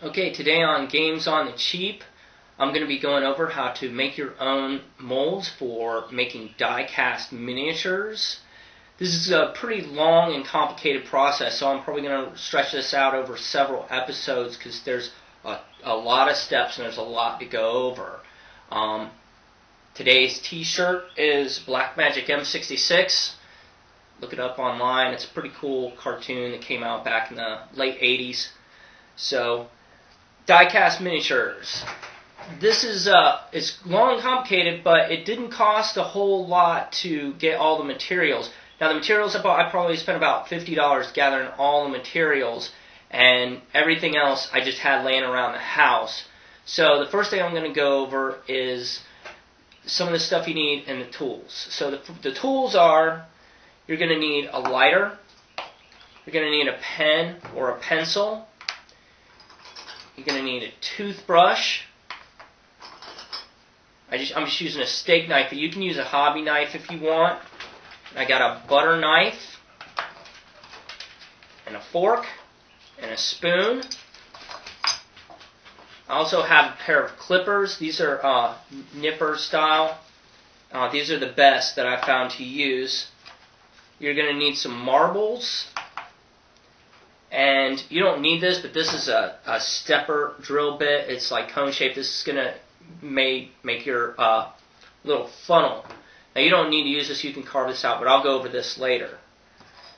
Okay, today on Games on the Cheap, I'm going to be going over how to make your own molds for making die-cast miniatures. This is a pretty long and complicated process, so I'm probably going to stretch this out over several episodes because there's a lot of steps and there's a lot to go over. Today's t-shirt is Blackmagic M66. Look it up online. It's a pretty cool cartoon that came out back in the late 80s. So, die-cast miniatures. This is it's long and complicated, but it didn't cost a whole lot to get all the materials. Now the materials I bought, I probably spent about $50 gathering all the materials, and everything else I just had laying around the house. So the first thing I'm going to go over is some of the stuff you need and the tools. So the tools are, you're going to need a lighter, you're going to need a pen or a pencil, you're going to need a toothbrush. I'm just using a steak knife, but you can use a hobby knife if you want. I got a butter knife, and a fork, and a spoon. I also have a pair of clippers. These are nipper style. These are the best that I found to use. You're going to need some marbles. And you don't need this, but this is a stepper drill bit. It's like cone shaped. This is going to make your little funnel. Now you don't need to use this, you can carve this out, but I'll go over this later.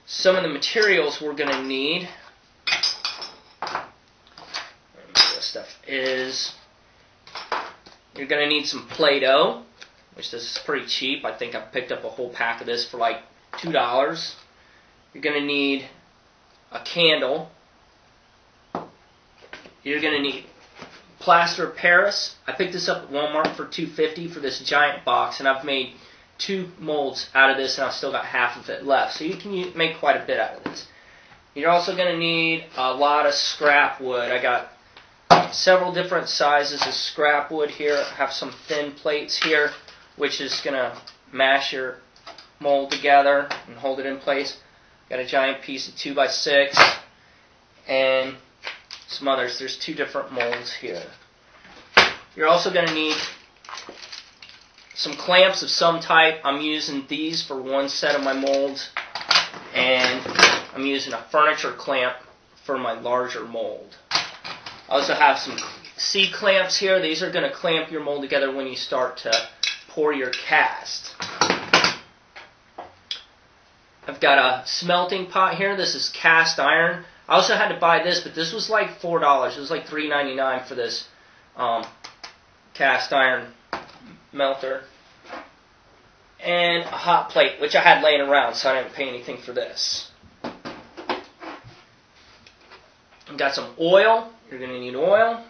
Some of the materials we're going to need, this stuff is, you're going to need some Play-Doh, which this is pretty cheap. I think I picked up a whole pack of this for like $2. You're going to need a candle. You're going to need plaster of Paris. I picked this up at Walmart for $2.50 for this giant box, and I've made 2 molds out of this, and I've still got half of it left. So you can make quite a bit out of this. You're also going to need a lot of scrap wood. I got several different sizes of scrap wood here. I have some thin plates here, which is going to mash your mold together and hold it in place. Got a giant piece of 2x6 and some others. There's 2 different molds here. You're also going to need some clamps of some type. I'm using these for one set of my molds, and I'm using a furniture clamp for my larger mold. I also have some C-clamps here. These are going to clamp your mold together when you start to pour your cast. I've got a smelting pot here. This is cast iron. I also had to buy this, but this was like $4. It was like $3.99 for this cast iron melter. And a hot plate, which I had laying around, so I didn't pay anything for this. I've got some oil. You're going to need oil.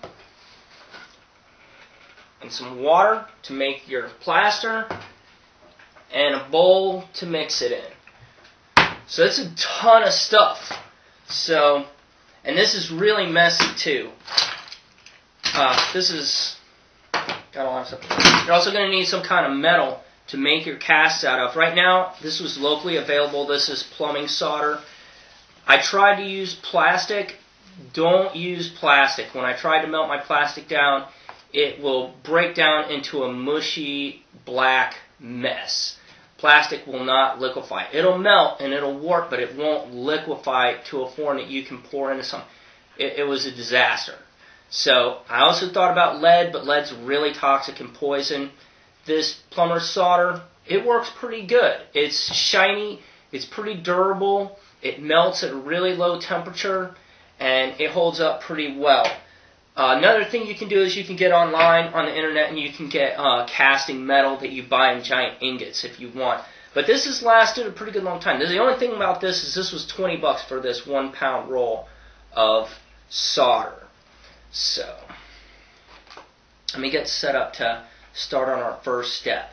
And some water to make your plaster. And a bowl to mix it in. So that's a ton of stuff. So, and this is really messy too. This is got a lot of stuff. You're also going to need some kind of metal to make your casts out of. Right now, this was locally available. This is plumbing solder. I tried to use plastic. Don't use plastic. When I tried to melt my plastic down, it will break down into a mushy black mess. Plastic will not liquefy. It'll melt and it'll warp, but it won't liquefy to a form that you can pour into something. It was a disaster. So I also thought about lead, but lead's really toxic and poison. This plumber's solder, it works pretty good. It's shiny, it's pretty durable, it melts at a really low temperature, and it holds up pretty well. Another thing you can do is you can get online on the internet and you can get casting metal that you buy in giant ingots if you want. But this has lasted a pretty good long time. The only thing about this is this was $20 for this 1-pound roll of solder. So, let me get set up to start on our first step.